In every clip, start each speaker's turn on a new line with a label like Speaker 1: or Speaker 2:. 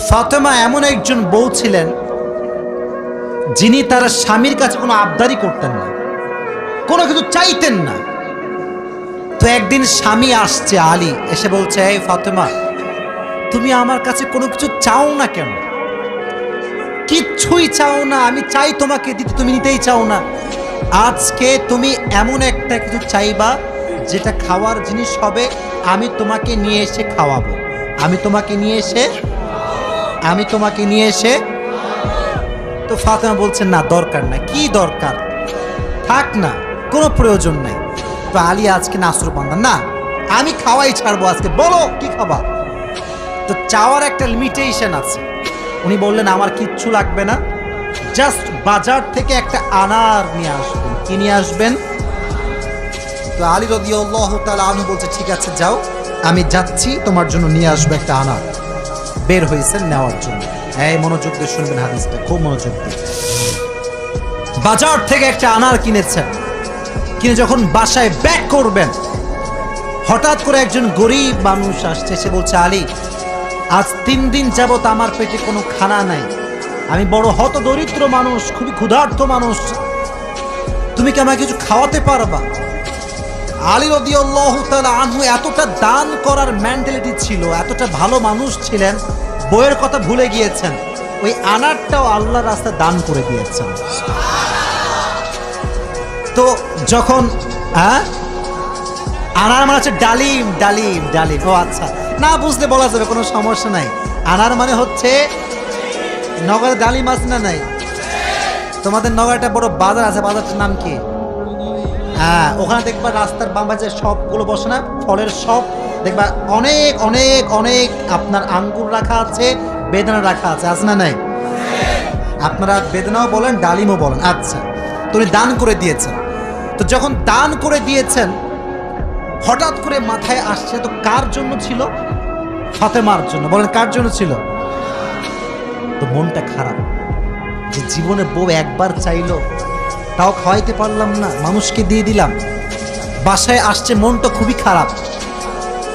Speaker 1: ফাতেমা এমন একজন বউ ছিলেন যিনি তার স্বামীর কাছে কোনো আবদারি করতেন না, কোনো কিছু চাইতেন না। তো একদিন স্বামী আসছে আলী, এসে বলছে, এই ফাতেমা, তুমি আমার কাছে কোনো কিছু চাও না কেন? কিচ্ছুই চাও না, আমি চাই তোমাকে দিতে, তুমি নিতেই চাও না। আজকে তুমি এমন একটা কিছু চাইবা যেটা খাওয়ার জিনিস হবে, আমি তোমাকে নিয়ে এসে খাওয়াবো, আমি তোমাকে নিয়ে এসে। তো ফাতেমা বলছেন, না দরকার না। কি দরকার? থাক না, কোনো প্রয়োজন নেই। তো আলী আজকে নাসরবান্দা, না আমি খাওয়াই ছাড়বো আজকে, বলো কি খাবা। তো চাওয়ার একটা লিমিটেশন আছে। উনি বললেন, আমার কিচ্ছু লাগবে না, জাস্ট বাজার থেকে একটা আনার নিয়ে আসবেন। কি নিয়ে আসবেন? তো আলী রাদিয়াল্লাহু তাআলা আনহু বলছে, ঠিক আছে যাও, আমি যাচ্ছি, তোমার জন্য নিয়ে আসবো একটা আনার। বের হয়েছেন নেওয়ার জন্য। এই মনোযোগ দিয়ে শুনবেন হাদিসটা, খুব মনোযোগ দিয়ে। বাজার থেকে একটা আনার কিনেছেন, কিনে যখন বাসায় ব্যাক করবেন, হঠাৎ করে একজন গরিব মানুষ আসছে, সে বলছে, আলী, আজ 3 দিন যাবত আমার পেটে কোনো খানা নাই, আমি বড় হতদরিদ্র মানুষ, খুবই ক্ষুধার্ত মানুষ, তুমি কি আমাকে কিছু খাওয়াতে পারবা? আলী রাদিয়াল্লাহু তাআলা আনহু এতটা দান করার মেন্টালিটি ছিল, এতটা ভালো মানুষ ছিলেন, বইয়ের কথা ভুলে গিয়েছেন, ওই আনারটাও আল্লাহর রাস্তায় দান করে দিয়েছেন। তো যখন আনার মানে হচ্ছে ডালিম, ডালিম, ডালিম। ও আচ্ছা, না বুঝলে বলা যাবে, কোনো সমস্যা নাই। আনার মানে হচ্ছে, নগরে ডালিম আছে না নাই? তোমাদের নগরে একটা বড় বাজার আছে, বাজারটার নাম কি? হ্যাঁ, ওখানে দেখবা রাস্তার বাম পাশে সবগুলো বসে না, ফলের সব দেখবা, অনেক অনেক অনেক আপনার আঙ্গুর রাখা আছে, বেদানা রাখা আছে, আছে না নাই? আপনারা বেদানাও বলেন, ডালিমও বলেন। আচ্ছা, তুমি দান করে দিয়েছেন। তো যখন দান করে দিয়েছেন, হঠাৎ করে মাথায় আসছে, তো কার জন্য ছিল? ফাতেমার জন্য। বলেন, কার জন্য ছিল? তো মনটা খারাপ যে জীবনে বউ একবার চাইলো, তাও খাওয়াইতে পারলাম না, মানুষকে দিয়ে দিলাম। বাসায় আসছে, মনটা খুবই খারাপ।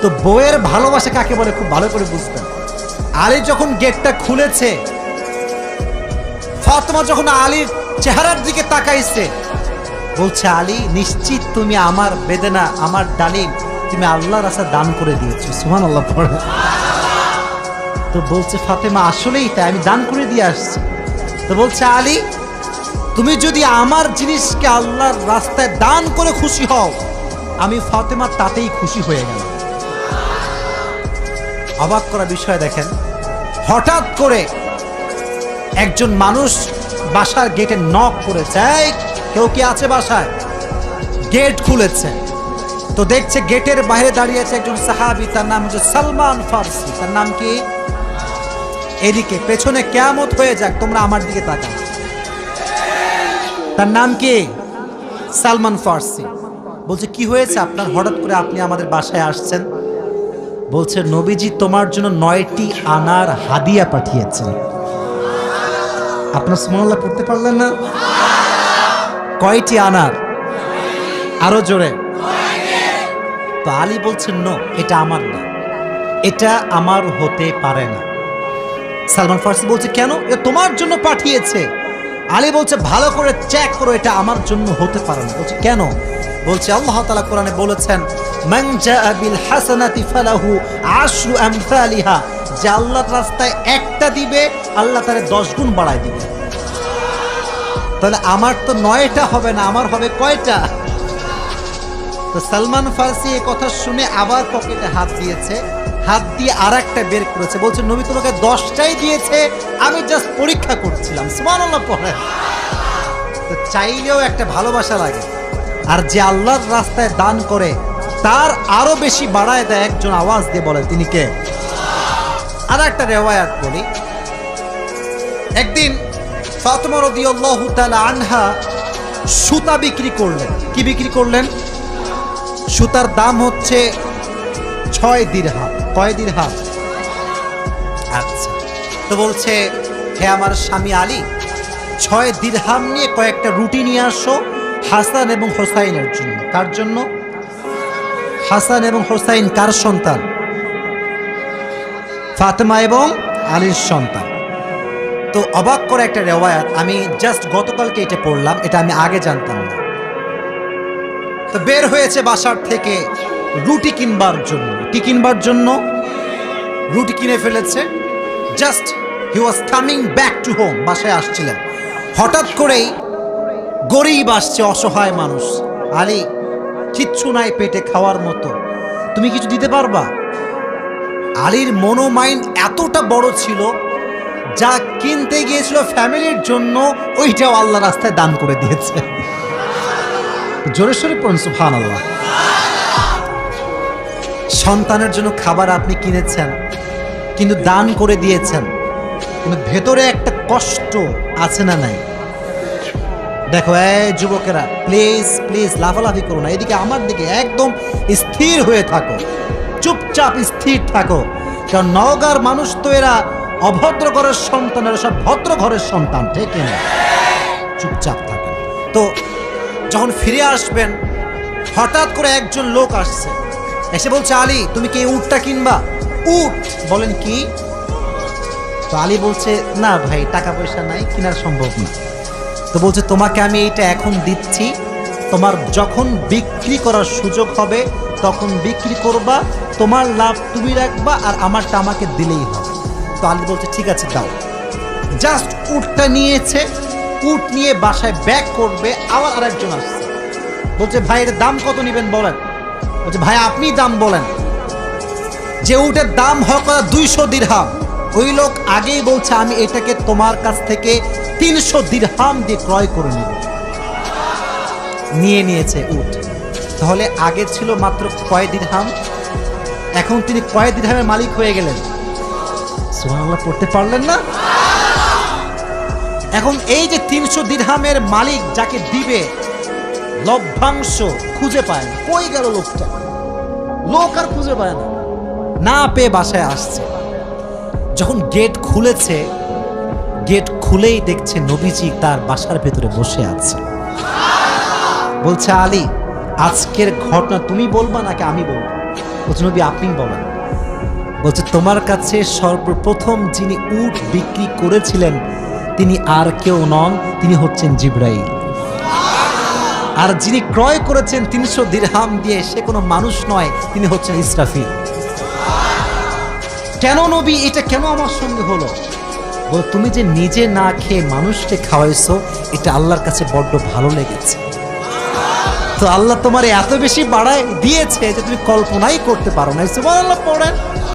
Speaker 1: তো বউয়ের ভালোবাসা কাকে বলে খুব ভালো করে বুঝতেন। আলী যখন গেটটা খুলেছে, ফাতেমা যখন আলীর চেহারার দিকে তাকাইছে, বলছে, আলী, নিশ্চিত তুমি আমার বেদনা, আমার ডালিম তুমি আল্লাহর রাস্তায় দান করে দিয়েছো। সুবহানাল্লাহ পড়ে। তো বলছে ফাতেমা, আসলেই তাই, আমি দান করে দিয়ে আসছি। তো বলছে, আলী, তুমি যদি আমার জিনিসকে আল্লাহর রাস্তায় দান করে খুশি হও, আমি ফাতেমা তাতেই খুশি হয়ে গেল। অবাক করা বিষয় দেখেন, হঠাৎ করে একজন মানুষ বাসার গেটে নক করেছে, এই কেউ কি আছে বাসায়? গেট খুলেছে, তো দেখছে গেটের বাইরে দাঁড়িয়ে আছে একজন সাহাবী, তার নাম হচ্ছে সালমান ফারসি। তার নাম কি? এদিকে পেছনে কিয়ামত হয়ে যাক, তোমরা আমার দিকে তাকাও। তার নাম কি? সালমান ফারসি। বলছে, কি হয়েছে আপনার, হঠাৎ করে আপনি আমাদের বাসায় আসছেন? বলছে, নবীজি তোমার জন্য 9টি আনার হাদিয়া পাঠিয়েছেন। আপনার সুবহানাল্লাহ পড়তে পারলেন না? কয়টি আনার? আরো জোরে। তো আলী বলছেন, নো, এটা আমার না, এটা আমার হতে পারে না। সালমান ফারসি বলছে, কেন? এ তোমার জন্য পাঠিয়েছে। আলী বলছে, ভালো করে চেক করো, এটা আমার জন্য হতে পারে না। বলছে, কেন? বলছে, আল্লাহ তাআলা কোরআনে বলেছেন, মান জাআ বিল হাসানাতি ফালাহু আশরু আমসালিহা, যে আল্লাহর রাস্তায় একটা দিবে, আল্লাহ তারে 10 গুণ বাড়ায় দিবে। তাহলে আমার তো 9টা হবে না, আমার হবে কয়টা? তো সালমান ফারসি এই কথা শুনে আবার পকেটে হাত দিয়েছে, হাত দিয়ে আরেকটা বের করেছে, বলছে, নবী তোমাকে 10টাই দিয়েছে, আমি জাস্ট পরীক্ষা করছিলাম। সুবহানাল্লাহ পড়ে। তো চাইলেও একটা ভালোবাসা লাগে, আর যে আল্লাহর রাস্তায় দান করে তার আরো বেশি বাড়ায় দেয়। একজন আওয়াজ দিয়ে বলে, তিনি কে? আর একটা রিওয়ায়াত বলি, একদিন ফাতেমা রাদিয়াল্লাহু তাআলা আনহা সুতা বিক্রি করলেন। কি বিক্রি করলেন? সুতার দাম হচ্ছে 6 দিরহাম। কয় দিরহাম? আচ্ছা, তো বলছে, হে আমার স্বামী আলী, 6 দিরহাম নিয়ে কয়েকটা রুটি নিয়ে আসো হাসান এবং হোসাইনের জন্য। কার জন্য? হাসান এবং হোসাইন কার সন্তান? ফাতেমা এবং আলীর সন্তান। তো অবাক করে একটা রেওয়ায়াত, আমি জাস্ট গতকালকে এটা পড়লাম, এটা আমি আগে জানতাম না। তো বের হয়েছে বাসার থেকে রুটি কিনবার জন্য। কি কিনবার জন্য? রুটি কিনে ফেলেছে। Just he was coming back to home, বাসায় আসছিলেন। হঠাৎ করেই গরিব আসছে, অসহায় মানুষ। আলী, কিচ্ছু নাই পেটে খাওয়ার মতো, তুমি কিছু দিতে পারবা? আলীর মনোমাইন্ড এতটা বড় ছিল, যা কিনতে গিয়েছিল ফ্যামিলির জন্য ওইটাও আল্লাহ রাস্তায় দান করে দিয়েছে। জোরে সোরে পড়ুন সুবহানাল্লাহ। সন্তানের জন্য খাবার আপনি কিনেছেন, কিন্তু দান করে দিয়েছেন, কিন্তু ভেতরে একটা কষ্ট আছে না নাই? দেখো এই যুবকেরা, প্লিজ প্লিজ লাফালাফি করো না, এদিকে আমার দিকে একদম স্থির হয়ে থাকো, চুপচাপ স্থির থাকো। কারণ নওগাঁর মানুষ তো এরা অভদ্র ঘরের সন্তান, এরা সব ভদ্র ঘরের সন্তান, ঠিক না? চুপচাপ থাকেন। তো যখন ফিরে আসবেন, হঠাৎ করে একজন লোক আসছে, এসে বলছে, আলী তুমি কি এই উটটা কিনবা? উট? বলেন কি? তো আলী বলছে, না ভাই, টাকা পয়সা নাই, কেনা সম্ভব না। তো বলছে, তোমাকে আমি এইটা এখন দিচ্ছি, তোমার যখন বিক্রি করার সুযোগ হবে তখন বিক্রি করবা, তোমার লাভ তুমি রাখবা, আর আমারটা আমাকে দিলেই হবে। তো আলী বলছে, ঠিক আছে দাও। জাস্ট উটটা নিয়েছে, উট নিয়ে বাসায় ব্যাক করবে, আবার আরেকজন আসছে, বলছে, ভাই এর দাম কত নেবেন বলেন? বলছে, ভাই আপনি দাম বলেন। যে উটের দাম হক 200 দিরহাম, ওই লোক আগেই বলছে, আমি এটাকে তোমার কাছ থেকে 300 দিরহাম দিয়ে ক্রয় করে নেব। নিয়ে নিয়েছে উট। তাহলে আগে ছিল মাত্র কয় দিরহাম, এখন তিনি কয় দিরহামের মালিক হয়ে গেলেন? সুবহানাল্লাহ পড়তে পারলেন না? এখন এই যে 300 দিরহামের মালিক যাকে দিবে, লভ্যাংশ খুঁজে পায় না। কই গেল লোকটা? লোক আর খুঁজে পায় না, না পেয়ে বাসায় আসছে। যখন গেট খুলেছে, গেট খুলেই দেখছে নবীজি তার বাসার ভেতরে বসে আছে। বলছে, আলী আজকের ঘটনা তুমি বলবা নাকি আমি বলবো? বলছে, নবী আপনি বলেন। বলছে, তোমার কাছে সর্বপ্রথম যিনি উট বিক্রি করেছিলেন তিনি আর কেউ নন, তিনি হচ্ছেন জিবরাইল। আর যিনি ক্রয় করেছেন 300 দিরহাম দিয়ে, সে কোনো মানুষ নয়, তিনি হচ্ছেন ইসরাফিল। কেন নবী, এটা কেন আমার সঙ্গে হলো? বল, তুমি যে নিজে না খেয়ে মানুষকে খাওয়াইছো, এটা আল্লাহর কাছে বড্ড ভালো লেগেছে। তো আল্লাহ তোমার এত বেশি বাড়ায় দিয়েছে যে তুমি কল্পনাই করতে পারো না। সুবহানাল্লাহ পড়েন।